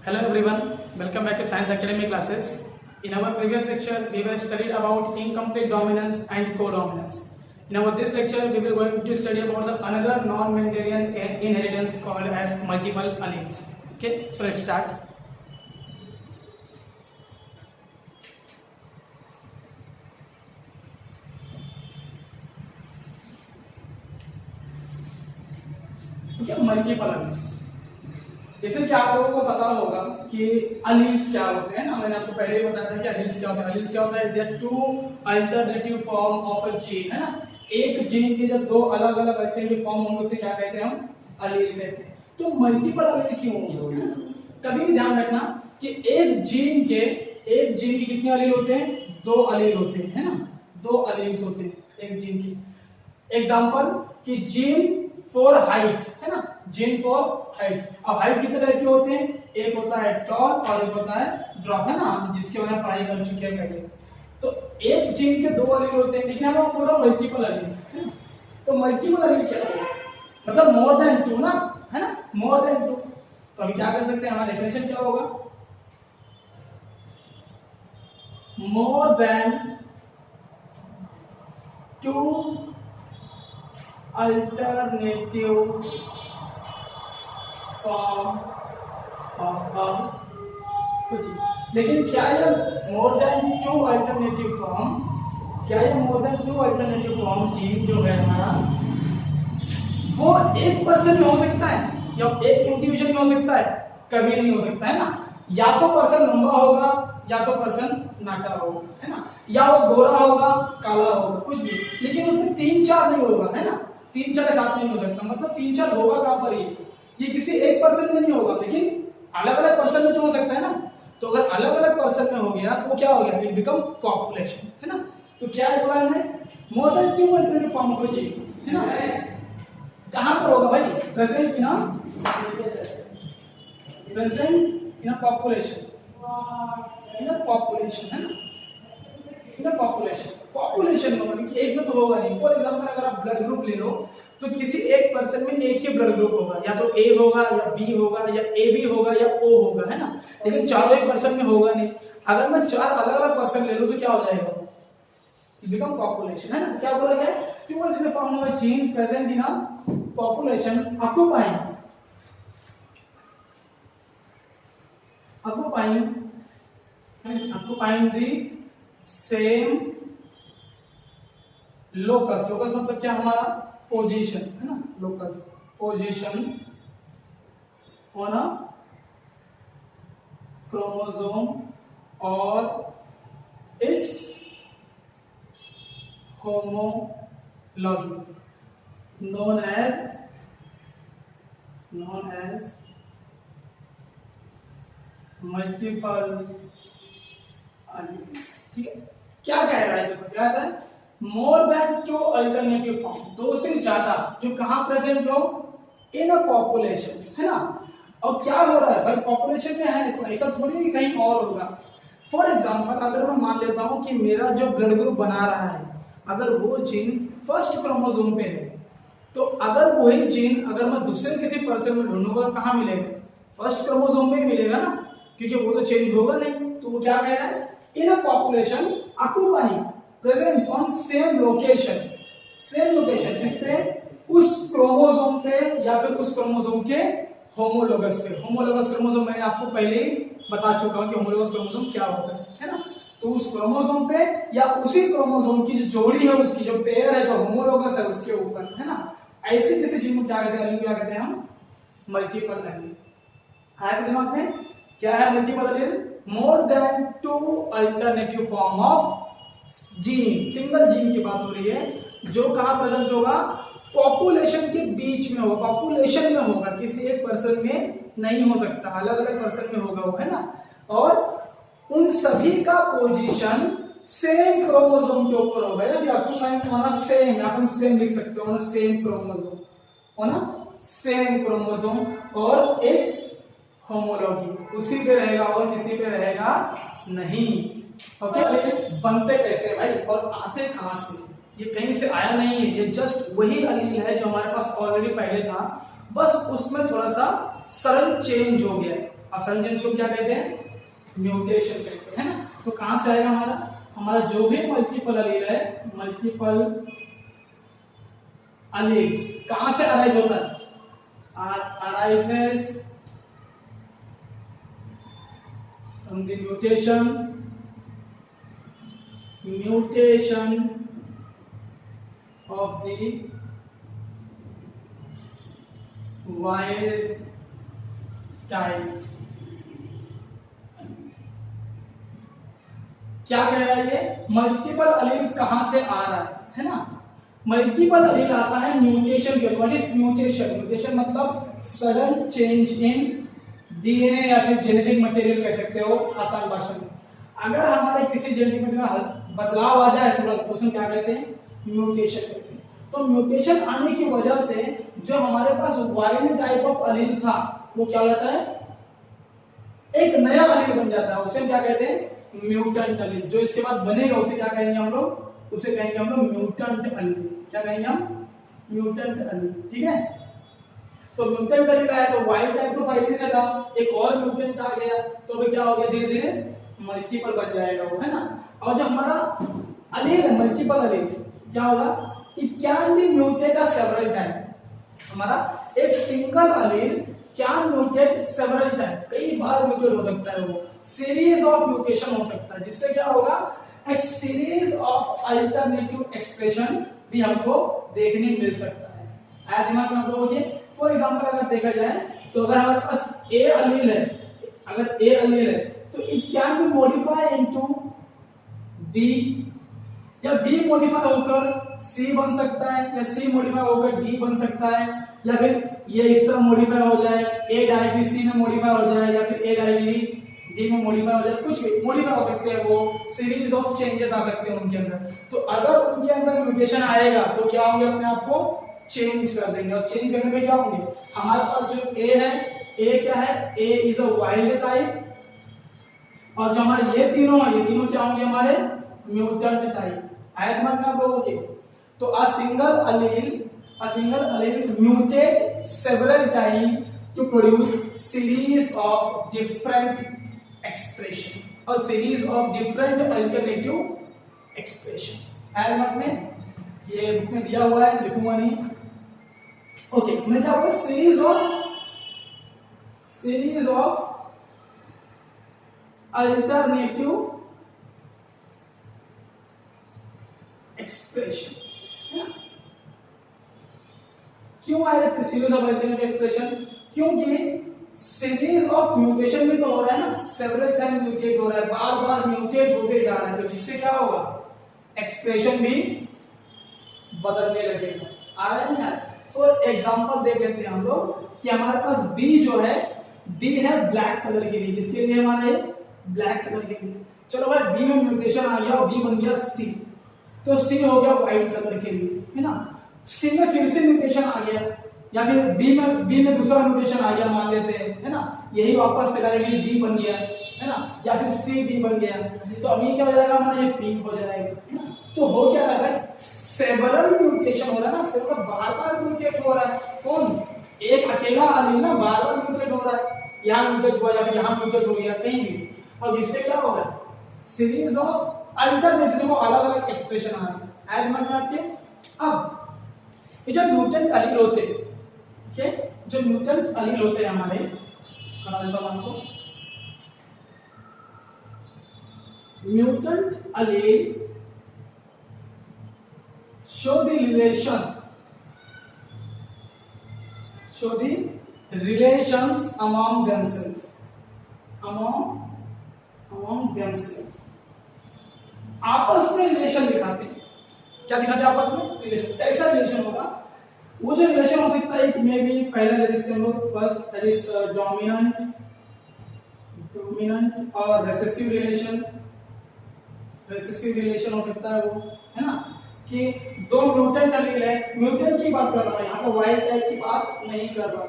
Hello everyone, welcome back to Science Academy classes. In our previous lecture, we were studied about incomplete dominance and codominance. In our this lecture, we will going to study about another non-Mendelian inheritance called as multiple alleles. Okay, so let's start. Okay, multiple alleles. जैसे कि आप लोगों को पता होगा कि alleles क्या होते हैं ना, मैंने आपको पहले ही बताया था कि अलील्स क्या होता है। अलील्स क्या होता है? There two alternative form of a gene, है ना। एक जीन के जब दो अलग अलग अल्टरनेटिव फॉर्म होंगे उसे क्या कहते हैं? हम अलील कहते हैं। तो मल्टीपल अलील क्यों होंगे? कभी भी ध्यान रखना कि एक जीन के कितने अलील होते हैं? दो अलील होते हैं, है ना। दो अलील्स होते हैं एक जीन की। एग्जांपल कि जीन फॉर हाइट, है ना, जीन फॉर हाइट। अब हाइट कितने टाइप के होते हैं? एक होता है टॉल और एक होता है ड्रॉप, है ना, जिसके बारे में पढ़ाई कर चुके हैं पहले। तो एक जीन के दो अलील होते हैं, लेकिन हम बोल रहा हूं मल्टीपल अलील, है ना। तो मल्टीपल अलील क्या है? मतलब मोर देन टू ना, है ना, मोर देन टू। तो अभी क्या कर सकते हैं? हमारा डेफिनेशन क्या होगा? More than two alternative form of a protein। लेकिन क्या ये more than two alternative form, क्या ये more than two alternative form gene जो है हमारा, वो एक पर्सन में हो सकता है या एक इंडिविजुअल में हो सकता है? कभी नहीं हो सकता, है ना। या तो पर्सन लंबा होगा या तो पर्सन नाटा होगा, है ना, या वो गोरा होगा काला होगा, कुछ भी, लेकिन उसमें तीन चार नहीं होगा, है ना। तीन चार साथ नहीं हो सकता, मतलब तीन चार होगा कहां पर? ये किसी एक पर्सन में नहीं होगा, लेकिन अलग अलग पर्सन में तो हो सकता है ना। तो अगर अलग अलग पर्सन में हो गया तो वो क्या हो गया? इट बिकम पॉपुलेशन, है ना। तो क्या है प्लान है? More than two alternative form of gene, है ना। कहां पर होगा भाई? Present in a population, in a population, है ना, इन अ पॉपुलेशन। पॉपुलेशन में मतलब कि एक में तो होगा नहीं। फॉर एग्जांपल अगर आप ब्लड ग्रुप ले लो तो किसी एक पर्सन में एक ही ब्लड ग्रुप होगा, या तो ए होगा या बी होगा या ए बी होगा या ओ होगा, है ना, लेकिन चारों एक पर्सन में होगा नहीं। अगर मैं चार अलग अलग पर्सन ले लूं तो क्या हो जाएगा? इट बिकम पॉपुलेशन, है ना। तो क्या बोला गया? Two alternative form of gene present in a population occupying the same locus। locus मतलब क्या? हमारा पोजीशन, है ना, locus position on a chromosome और it's homology known as multiple alleles। ठीक है, क्या कह रहा है? देखो क्या कह रहा है? More than two alternative form, दो से ज्यादा जो कहां प्रेजेंट हो? इन अ पॉपुलेशन, है ना। और क्या हो रहा है भाई? पॉपुलेशन में है, तो ऐसा थोड़ी है कहीं और होगा। फॉर एग्जांपल अगर मैं मान लेता हूं कि मेरा जो ब्लड ग्रुप बना रहा है, अगर वो जीन फर्स्ट क्रोमोसोम पे है, तो अगर वही जीन अगर मैं दूसरे किसी पर्सन में ढूंढूंगा कहां मिलेगा? फर्स्ट क्रोमोसोम में ही मिलेगा ना, क्योंकि वो तो चेंज होगा नहीं। तो वो क्या कह रहा है? In a population occupying present on same location किस पे? उस क्रोमोसोम पे या फिर उस क्रोमोसोम के होमोलोगस पे। होमोलोगस क्रोमोसोम मैंने आपको पहले ही बता चुका हूं कि होमोलोगस क्रोमोसोम क्या होता है ना। तो उस क्रोमोसोम पे या उसी क्रोमोसोम की जो जोड़ी है, उसकी जो पेयर है, जो होमोलोगस है, उसके ऊपर, है ना। ऐसे किसी जीन को क्या कहते हैं? क्या कहते हैं हम? Multiple allele. आया दिमाग में? क्या है multiple allele? More than two alternative form of gene. Single gene की बात हो रही है जो कहां प्रेजेंट होगा? पॉपुलेशन के बीच में होगा, पॉपुलेशन में होगा, किसी एक पर्सन में नहीं हो सकता, अलग अलग पर्सन में होगा वो, है ना। और उन सभी का पोजीशन सेम क्रोमोसोम के ऊपर होगा, या ऑक्युपाइंग ऑन अ सेम, आप सेम लिख सकते हो, on a same chromosome, on a same chromosome और इट्स होमोलॉजी, उसी पे रहेगा और किसी पे रहेगा नहीं। ओके, बनते कैसे भाई और आते कहां से? ये कहीं से आया नहीं है, ये जस्ट वही अलील है जो हमारे पास ऑलरेडी पहले था, बस उसमें थोड़ा सा सरल चेंज हो गया है। असंजन को क्या कहते हैं? म्यूटेशन कहते हैं, है ना। तो कहां से आएगा हमारा जो भी मल्टीपल अलील है, मल्टीपल अलील्स कहां से अराइज होता है? arises from the mutation of the wild type। क्या कह रहा है ये? मल्टीपल अलील कहां से आ रहा है ना। मल्टीपल अलील आता है म्यूटेशन के। What is mutation? म्यूटेशन मतलब सडन चेंज इन डीएनए या फिर जेनेटिक मटेरियल कह सकते हो आसान भाषा में। अगर हमारे किसी जेनेटिक मटेरियल में बदलाव आ जाए तुरंत तो उसमें क्या कहते हैं? म्यूटेशन कहते हैं। तो म्यूटेशन आने की वजह से जो हमारे पास वाइल्ड टाइप ऑफ अलील था वो क्या हो जाता है? एक नया अलील बन जाता है। उसे हम क्या कहते हैं? म्यूटेंट अलील। जो इसके बाद बनेगा उसे क्या कहेंगे हम लोग? उसे कहेंगे हम लोग म्यूटेंट अलील। क्या कहेंगे हम? Mutant allele. ठीक है। तो म्यूटेंट अलील आया तो वाइल्ड टाइप तो पहले से था, एक और म्यूटेंट आ गया तो अभी क्या हो गया? धीरे धीरे मल्टीपल बन जाएगा वो, है ना। और जो हमारा अलील है मल्टीपल अलील क्या होगा? It can be mutate several time. हमारा एक single allele can mutate several time, कई बार म्यूटेट हो सकता है वो। सीरीज ऑफ म्यूटेशन हो सकता है जिससे क्या होगा? एक सीरीज ऑफ अल्टरनेटिव एक्सप्रेशन भी हमको देखने मिल सकता है। आया दिमाग में आप लोगों के? फॉर एग्जांपल अगर देखा जाए तो अगर हमारे पास ए अलील है, अगर ए अलील है तो it can be modify into B, या बी मॉडिफाई होकर सी बन सकता है, या सी मॉडिफाई होकर डी बन सकता है, या फिर ये इस तरह मॉडिफाई हो जाए, ए डायरेक्टली सी में मॉडिफाई हो जाए, या फिर ए डायरेक्टली डी में मॉडिफाई हो जाए, कुछ भी मॉडिफाई हो सकते हैं। वो सीरीज ऑफ चेंजेस आ सकते हैं उनके अंदर। तो अगर उनके अंदर म्यूटेशन आएगा तो क्या होंगे? अपने आप को चेंज कर देंगे। और चेंज करने में क्या होंगे? हमारे पास जो ए है, ए क्या है? ए इज अ वाइल्ड टाइप, और जो हमारे ये तीनों है, ये तीनों क्या होंगे? हमारे म्यूटेंट टाइप। आया दिमाग में आप लोगों के? तो a single allele mutate several time to produce series of different expression or series of different alternative expression। है दिमाग में? ये बुक में दिया हुआ है, लिखूंगा नहीं। ओके, मैं क्या बोला? series of alternative expression, है ना। क्यों आया सीरीज ऑफ अल्टरनेटिव एक्सप्रेशन? क्योंकि सीरीज ऑफ म्यूटेशन में तो हो रहा है ना, सेवरल टाइम म्यूटेट हो रहा है, बार बार म्यूटेट होते जा रहा है, तो जिससे क्या होगा? एक्सप्रेशन भी बदलने लगेगा। आ रहा है ना। फॉर एग्जांपल देख लेते हैं हम लोग कि हमारे पास बी जो है, बी है ब्लैक कलर के लिए। किसके लिए? हमारे ब्लैक कलर के लिए। चलो भाई, बी में म्यूटेशन आ गया और बी बन गया सी, तो सी हो गया व्हाइट कलर के लिए, है ना। सी में फिर से म्यूटेशन आ गया, या फिर बी में दूसरा म्यूटेशन आ गया मान लेते हैं, है ना। यही वापस से डायरेक्टली डी बन गया, है ना, या फिर सी डी बन गया, तो अभी क्या हो जाएगा? हमारा ये पिंक हो जाएगा, है ना। तो हो क्या रहा है? सेवरल म्यूटेशन हो रहा है ना, सेवरल बार-बार म्यूटेट हो रहा है। कौन? एक अकेला अलील ना बार-बार म्यूटेट हो रहा है, यहां म्यूटेट हुआ या फिर यहां म्यूटेट हो गया, कहीं भी। और जिससे क्या हो रहा है? सीरीज ऑफ अल्टरनेटिव अलग-अलग एक्सप्रेशन आ रहा है। ऐड में आपके अब ये जो म्यूटेंट अलील होते हैं, ठीक, जो म्यूटेंट अलील होते हैं हमारे, बता देता हूं आपको। Mutant allele show the relations among themselves, आपस में रिलेशन दिखाते हैं। क्या दिखाते हैं आपस में? रिलेशन। कैसा रिलेशन होगा? वो जो रिलेशन हो सकता है, एक में भी पहले ले सकते हैं हम लोग, फर्स्ट दैट इज डोमिनेंट और रेसेसिव रिलेशन हो सकता है वो, है ना, कि दो म्यूटेंट अलील है। म्यूटेंट की बात कर रहा हूं यहाँ पर, वाइल्ड टाइप की बात नहीं कर रहा।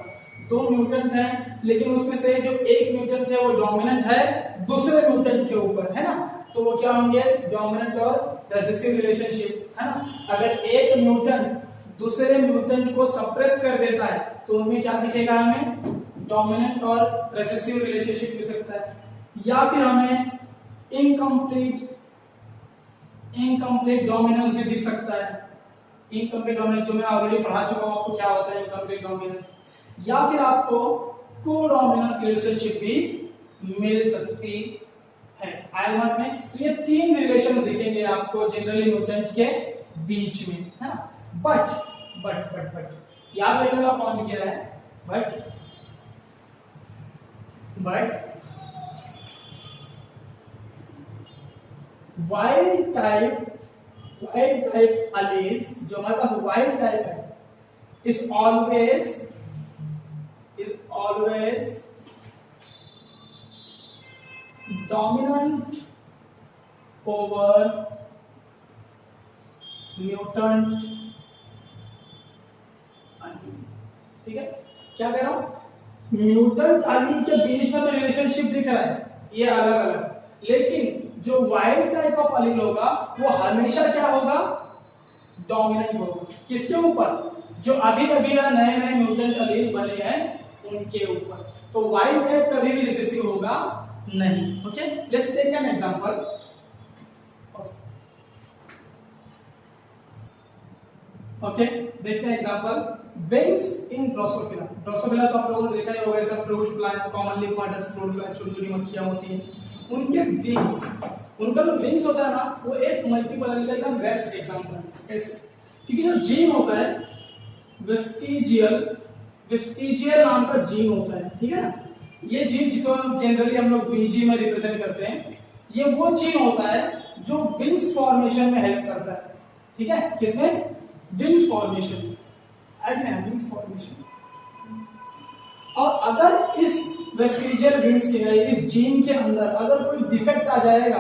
दो म्यूटेंट हैं, लेकिन उसमें से जो एक म्यूटेंट है वो डोमिनेंट है दूसरे म्यूटेंट के ऊपर, है ना, तो वो क्या होंगे? डोमिनेंट और रेसेसिव रिलेशनशिप, है ना। अगर एक म्यूटेंट दूसरे म्यूटेंट को सप्रेस कर देता है तो उनमें क्या दिखेगा? हमें डोमिनेंट और रिसेसिव रिलेशनशिप मिल सकता है, या फिर हमें इनकम्प्लीट डोमिनेंस भी दिख सकता है। इनकम्प्लीट डोमिनेंस जो मैं ऑलरेडी पढ़ा चुका हूं आपको क्या होता है इनकम्प्लीट डोमिनेंस, या फिर आपको कोडोमिनेंस रिलेशनशिप भी मिल सकती है आयरन में। तो ये तीन रिलेशन दिखेंगे आपको जनरली म्यूटेंट के बीच में, है ना। बट याद रखने का पॉइंट क्या है, बट वाइल्ड टाइप अलील्स जो हमारे पास वाइल्ड टाइप है is always dominant over mutant allele. ठीक है, क्या कह रहा हूं, म्यूटेंट अलील के बीच में तो रिलेशनशिप दिख रहा है ये अलग अलग, लेकिन जो वाइल्ड टाइप ऑफ अलील होगा वो हमेशा क्या होगा, डोमिनेंट होगा। किसके ऊपर, जो अभी नए म्यूटेंट अलील बने हैं उनके ऊपर। तो वाइल्ड टाइप कभी भी रिसेसिव होगा नहीं। Okay, let's take an example. Okay, देखते हैं example. Wings in Drosophila. Drosophila तो आप लोगों ने देखा ही होगा, ऐसा fruit fly, commonly called as fruit fly, छोटी-छोटी मक्खियां होती हैं। उनके विंग्स, उनका जो विंग्स होता है ना वो एक मल्टीपल अलील का बेस्ट एग्जांपल है। कैसे, क्योंकि जो जीन होता है वेस्टिजियल नाम का जीन होता है, ठीक है ना। ये जीन जिसको हम जनरली हम लोग बीजी में रिप्रेजेंट करते हैं, ये वो जीन होता है जो विंग्स फॉर्मेशन में हेल्प करता है। ठीक है, किसमें, विंग्स फॉर्मेशन, विंग्स फॉर्मेशन। और अगर इस वेस्टिजियल विंग्स के इस जीन के अंदर अगर कोई डिफेक्ट आ जाएगा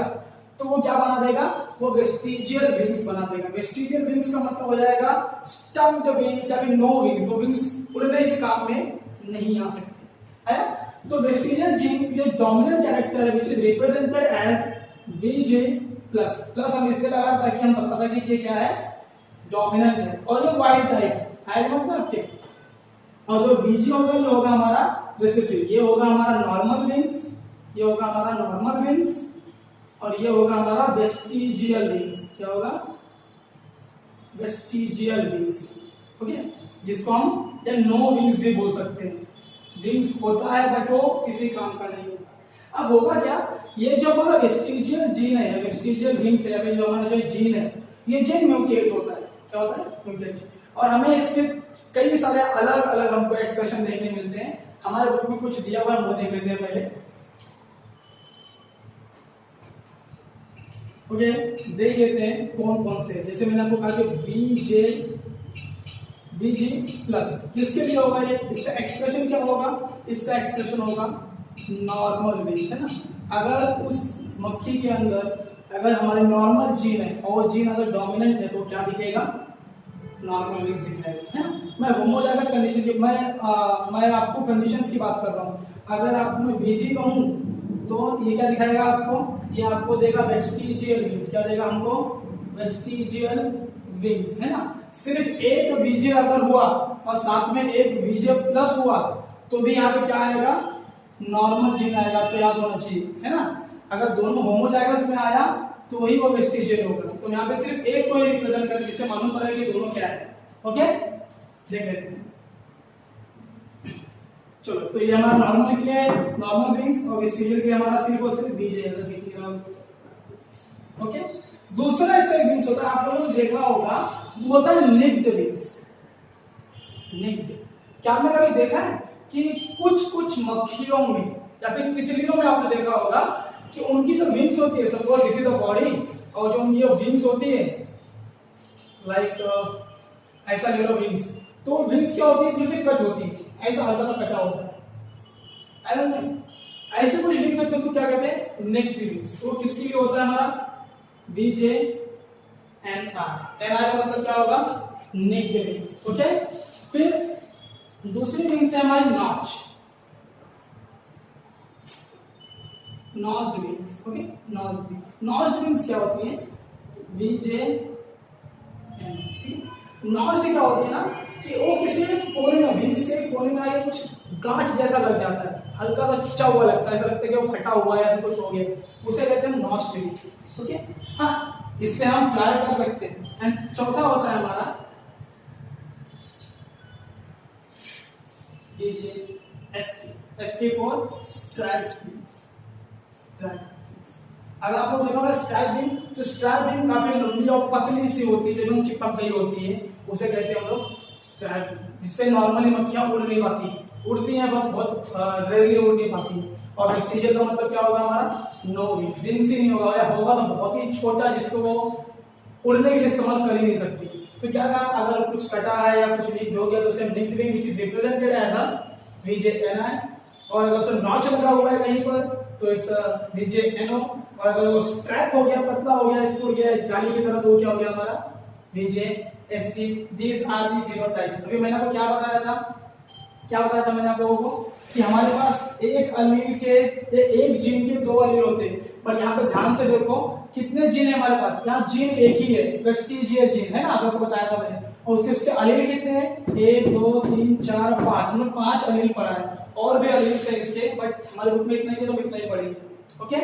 तो वो क्या बना देगा, वो वेस्टिजियल विंग्स बना देगा। वेस्टिजियल विंग्स का मतलब हो जाएगा स्टम्प्ड विंग्स या फिर नो विंग्स, वो विंग्स उड़ने के काम में नहीं आ सकते, है। तो वेस्टिजियल जीन के डोमिनेंट कैरेक्टर है which is represented as VJ plus. Plus हम इसलिए लगा रहे ताकि हम बता सके कि क्या है, डोमिनेंट है। और ये वाइल्ड टाइप है मतलब आपके, और जो VG होगा ये होगा हमारा रिसेसिव, ये होगा हमारा नॉर्मल विंग्स, ये होगा हमारा नॉर्मल विंग्स, और ये होगा हमारा वेस्टिजियल विंग्स। क्या होगा, वेस्टिजियल विंग्स। ओके, जिसको हम नो विंग्स भी बोल सकते हैं। विंग्स होता है बट वो किसी काम का नहीं होता। अब होगा क्या, ये जो हमारा वेस्टिजियल जीन है, वेस्टिजियल विंग्स है, अभी जो हमारा जो जीन है, ये जीन म्यूटेट होता है। क्या होता है, म्यूटेट। और हमें इसके कई सारे अलग अलग हमको एक्सप्रेशन देखने मिलते हैं। हमारे बुक में कुछ दिया हुआ है, वो देख लेते हैं पहले। ओके, देख लेते हैं कौन कौन से। जैसे मैंने आपको कहा कि VG प्लस किसके लिए होगा, ये इसका एक्सप्रेशन क्या होगा, इसका एक्सप्रेशन होगा नॉर्मल विंग्स, है ना। अगर उस मक्खी के अंदर अगर हमारे नॉर्मल जीन है और जीन अगर डोमिनेंट है तो क्या दिखेगा, नॉर्मल विंग्स दिखाएगा, है ना। मैं होमोजाइगस कंडीशन की मैं आपको कंडीशंस की बात कर रहा हूं। अगर आपको मैं VG कहूं तो ये क्या दिखाएगा आपको, ये आपको देगा वेस्टिजियल विंग्स। क्या देगा हमको, वेस्टिजियल विंग्स, है ना। सिर्फ एक VJ अगर हुआ और साथ में एक VJ प्लस हुआ तो भी यहाँ पे क्या आएगा, नॉर्मल जीन आएगा। आपको याद होना चाहिए, है ना। अगर दोनों होमोजाइगस में आया तो वही वो वेस्टिजियल होगा। तो यहाँ पे सिर्फ एक को ही रिप्रेजेंट कर, जिससे मालूम पड़ा कि दोनों क्या है। ओके, देख लेते हैं। चलो, तो ये हमारा नॉर्मल के लिए नॉर्मल विंग्स और वेस्टिजियल के लिए हमारा सिर्फ और सिर्फ VJ है। ओके, दूसरा इसका विंग्स होता है, आप लोगों ने देखा होगा, वो होता है निक्ड विंग्स। निक्ड, क्या आपने कभी देखा है कि कुछ मक्खियों में या फिर तितलियों में आपने देखा होगा कि उनकी जो विंग्स होती है, suppose this is the body, और जो उनकी विंग्स होती है लाइक ऐसा ले लो विंग्स, तो विंग्स क्या होती है, थोड़ी सी कट होती है, ऐसा हल्का सा कटा होता है, ऐसे कुछ विंग्स होते हैं, उसको क्या कहते हैं, नेक्ड विंग्स। तो किसके लिए होता है हमारा, VJ एंड R। एनआर का मतलब क्या होगा, नेक्ड विंग्स। ओके, फिर दूसरी विंग्स है हमारी notch, notched wings. Okay, notched wings, notched wings क्या होती है, VJ एंड। नॉच्ड क्या होती है ना कि वो किसी कोने में, विंग्स के कोने में आगे कुछ गांठ जैसा लग जाता है, हल्का सा खिंचा हुआ लगता है, ऐसा लगता है कि वो फटा हुआ है या फिर कुछ हो गया, उसे कहते हैं नॉस्ट्रिल। ओके, हाँ, इससे हम फ्लाई कर सकते हैं। एंड चौथा होता है हमारा एसटी फॉर स्ट्रैप्ड विंग्स। अगर आप लोग देखोगे स्ट्रैप विंग, तो स्ट्रैप विंग काफी लंबी और पतली सी होती है, एकदम चिपक गई होती है, उसे कहते हैं हम लोग स्ट्रैप विंग, जिससे नॉर्मली मक्खियां उड़ नहीं पाती, उड़ती हैं बहुत बहुत रेयरली उड़ नहीं पाती। और वेस्टिजियल का मतलब क्या होगा हमारा, नो विंग, विंग्स ही नहीं होगा, या होगा तो बहुत ही छोटा, जिसको वो उड़ने के लिए इस्तेमाल कर ही नहीं सकती। तो क्या कहा, अगर कुछ कटा है या कुछ लीक हो गया तो उसे nick wing, which is represented as a VJNI, और अगर उसमें नॉच लगा हुआ है कहीं पर तो इस VJNO, और अगर वो स्ट्रैप हो गया, पतला हो गया, सिकुड़ गया जाली की तरह, तो क्या हो गया हमारा VJST। These are the genotypes. अभी मैंने आपको क्या बताया था, मैंने आप लोगों को कि हमारे पास एक अलील के, एक जीन के दो अलील होते हैं, पर यहाँ पे ध्यान से देखो कितने जीन है हमारे पास, यहाँ जीन एक ही है, वेस्टिजियल जीन है ना, आपको बताया था मैंने, और उसके अलील कितने हैं, 1 2 3 4 5, हमने 5 अलील पढ़ा है, और भी अलील है इसके, बट हमारे बुक में इतना ही है तो इतना ही पढ़ेंगे। ओके,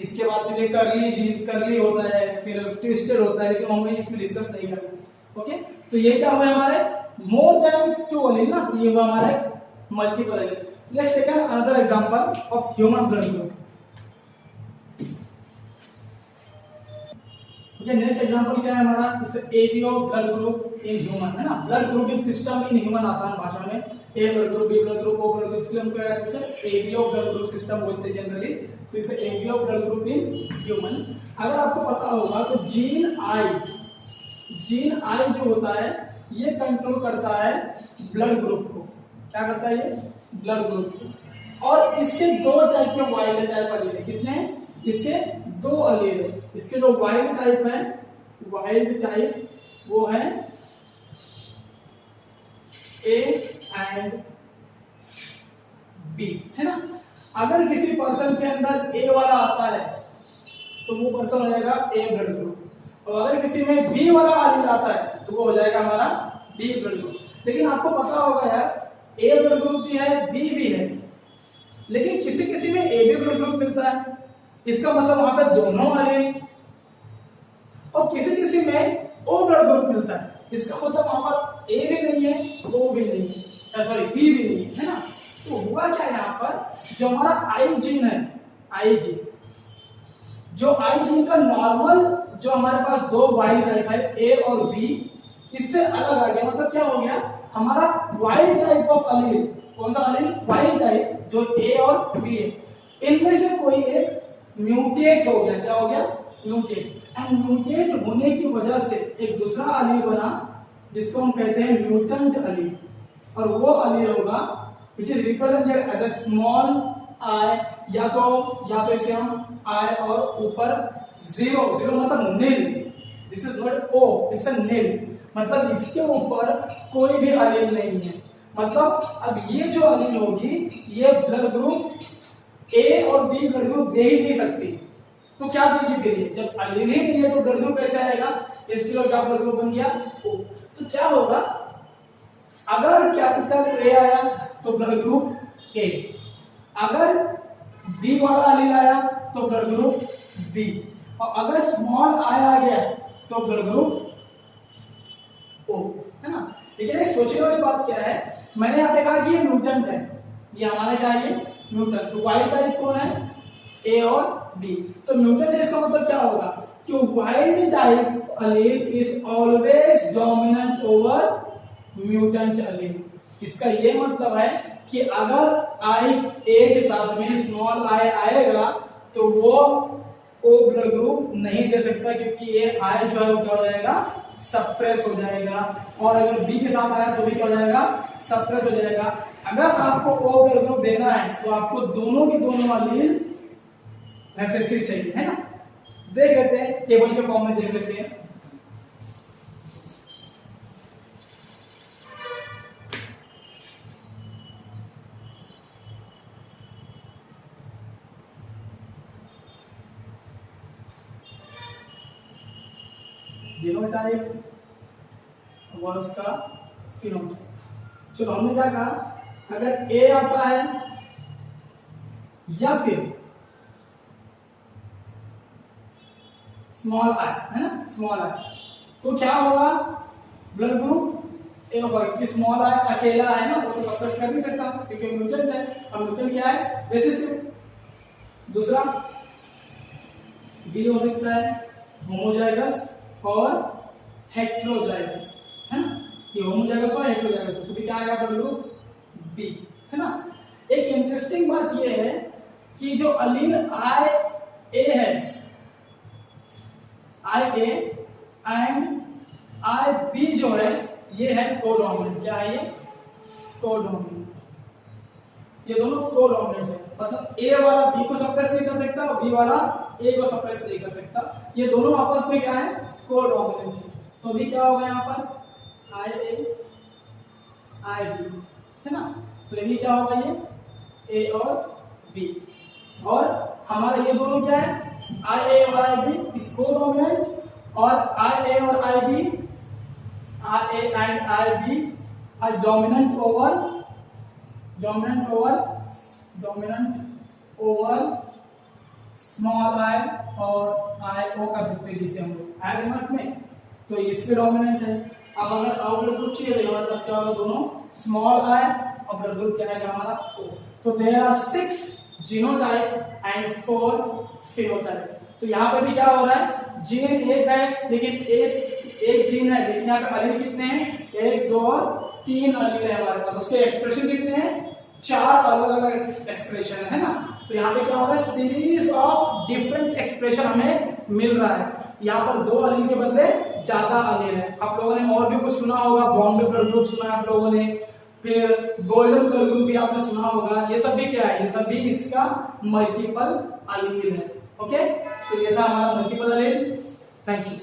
इसके बाद में कर्ली जीन्स, कर्ली होता है, फिर ट्विस्टेड होता है, लेकिन हम इसमें डिस्कस नहीं करेंगे। ओके, तो ये क्या हुआ हमारे मोर देन 2 अलील ना, तो ये हुआ हमारे multiple allele. Let's take another example of human blood group. Okay, next example क्या है हमारा, इस ABO blood group in human, है ना, blood grouping system in human, आसान भाषा में A blood group, B blood group, O blood group, इसलिए हम क्या कहते हैं, इसे एबीओ ब्लड ग्रुप सिस्टम बोलते हैं जनरली। तो इसे ABO blood group in human. अगर आपको पता होगा तो जीन आई जो होता है ये कंट्रोल करता है ब्लड ग्रुप को। क्या करता है ये, ब्लड ग्रुप को। और इसके 2 टाइप के वाइल्ड टाइप अलील है, कितने हैं, इसके 2 अलील है। इसके जो वाइल्ड टाइप है, वाइल्ड टाइप वो है ए एंड बी, है ना। अगर किसी पर्सन के अंदर ए वाला आता है तो वो पर्सन हो जाएगा ए ब्लड ग्रुप, और अगर किसी में बी वाला अलील आता है तो वो हो जाएगा हमारा बी ब्लड ग्रुप। लेकिन आपको पता होगा यार, ए ब्लड ग्रुप भी है, बी भी है, लेकिन किसी किसी में ए बी ब्लड ग्रुप मिलता है, इसका मतलब वहां पे दोनों अलील, और किसी किसी में ओ ब्लड ग्रुप मिलता है, इसका मतलब वहां पर ए भी नहीं है, ओ भी नहीं है, सॉरी बी भी नहीं है ना। तो हुआ क्या यहाँ पर, जो हमारा आई जीन है, आई जीन, जो आई जीन का नॉर्मल, जो हमारे पास 2 वाइल्ड टाइप है ए और बी, इससे अलग आ गया। मतलब क्या हो गया, हमारा वाइल्ड टाइप ऑफ अलील, कौन सा अलील, वाइल्ड टाइप, जो ए और बी है, इनमें से कोई एक म्यूटेट हो गया। क्या हो गया, म्यूटेट। एंड म्यूटेट होने की वजह से एक दूसरा अलील बना, जिसको हम कहते हैं म्यूटेंट अलील, और वो अलील होगा which is represented as a small I, या तो इसे हम I और ऊपर 0 मतलब nil, this is not O, it's a nil, मतलब इसके ऊपर कोई भी अलील नहीं है। मतलब अब ये जो अलील होगी, ये ब्लड ग्रुप ए और बी ब्लड ग्रुप दे ही नहीं सकती, तो क्या देगी फिर ये, जब अलील ही नहीं है तो ब्लड ग्रुप कैसे आएगा, इसके लिए क्या ब्लड ग्रुप बन गया O। तो क्या होगा, अगर कैपिटल ए आया तो ब्लड ग्रुप ए, अगर बी वाला अलील आया तो ब्लड ग्रुप बी, और अगर स्मॉल आई आ गया तो ब्लड ग्रुप ओ, है ना। लेकिन एक सोचने वाली बात क्या है, मैंने यहाँ पे कहा कि ये म्यूटेंट है, ये हमारा क्या है, ये म्यूटेंट। तो वाइल्ड टाइप कौन है, ए और बी। तो म्यूटेंट इसका मतलब क्या होगा कि wild type allele is always dominant over mutant allele. इसका ये मतलब है कि अगर आई ए के साथ में स्मॉल आई आएगा तो वो ओ ब्लड ग्रुप नहीं दे सकता, क्योंकि ये आई जो है वो क्या हो जाएगा, सप्रेस हो जाएगा, और अगर बी के साथ आया तो भी क्या हो जाएगा, सप्रेस हो जाएगा। अगर आपको ओ ब्लड ग्रुप देना है तो आपको दोनों के दोनों अलील नेसेसरी चाहिए, है ना। देख लेते हैं, टेबल के फॉर्म में देख लेते हैं। जीनोटाइप और उसका फिनोटाइप। चलो हमने क्या कहा, अगर ए आता है या फिर स्मॉल आई, है ना, स्मॉल आई, तो क्या होगा, ब्लड ग्रुप ए होगा, क्योंकि स्मॉल आई अकेला है ना, वो तो सप्रेस कर नहीं सकता क्योंकि म्यूटेंट है। अब म्यूटेंट क्या है, रिसेसिव। दूसरा बी हो सकता है होमोजाइगस और हेटेरोजाइगस, है ना, ये होमोजाइगस और हेटेरोजाइगस, तो भी क्या आएगा ब्लड ग्रुप बी, है ना। एक इंटरेस्टिंग बात ये है कि जो अलील आई ए है, आई ए एंड आई बी जो है ये है कोडोमिनेंट। क्या है ये, कोडोमिनेंट, ये दोनों कोडोमिनेंट है, मतलब ए वाला बी को सप्रेस नहीं कर सकता और बी वाला ए को सप्रेस नहीं कर सकता, ये दोनों आपस में क्या है, कोडोमिनेंट है। तो अभी क्या होगा यहाँ पर आई ए आई बी, है ना, तो ये भी क्या होगा, ये ए और बी, और हमारा ये दोनों क्या है, आई ए और आई बी इस कोडोमिनेंट, और आई ए और I B, I A and I B are dominant over small I और आई ओ कर सकते हैं जिसे हम लोग आई दिमाग में, तो इसके डोमिनेंट है। अब अगर आउटपुट ग्रुप चाहिए तो हमारे पास क्या होगा, दोनों स्मॉल आई और ब्लड ग्रुप क्या है हमारा ओ। तो there are 6 genotype and 4 phenotype. तो यहाँ पे भी क्या हो रहा है, जीन एक है लेकिन एक जीन है, लेकिन यहाँ पे अलील कितने हैं, 1 2 और 3 अलील है हमारे पास, उसके एक्सप्रेशन कितने हैं, 4 अलग अलग एक्सप्रेशन है ना। तो यहाँ पे क्या हो रहा है, सीरीज ऑफ डिफरेंट एक्सप्रेशन हमें मिल रहा है। यहाँ पर 2 अलील के बदले ज्यादा अलील है। आप लोगों ने और भी कुछ सुना होगा, बॉम्बे ब्लड ग्रुप सुना है आप लोगों ने, फिर गोल्डन ब्लड ग्रुप भी आपने सुना होगा, ये सब भी क्या है, ये सब भी इसका मल्टीपल अलील है। ओके, तो ये था हमारा मल्टीपल अलील। Thank you.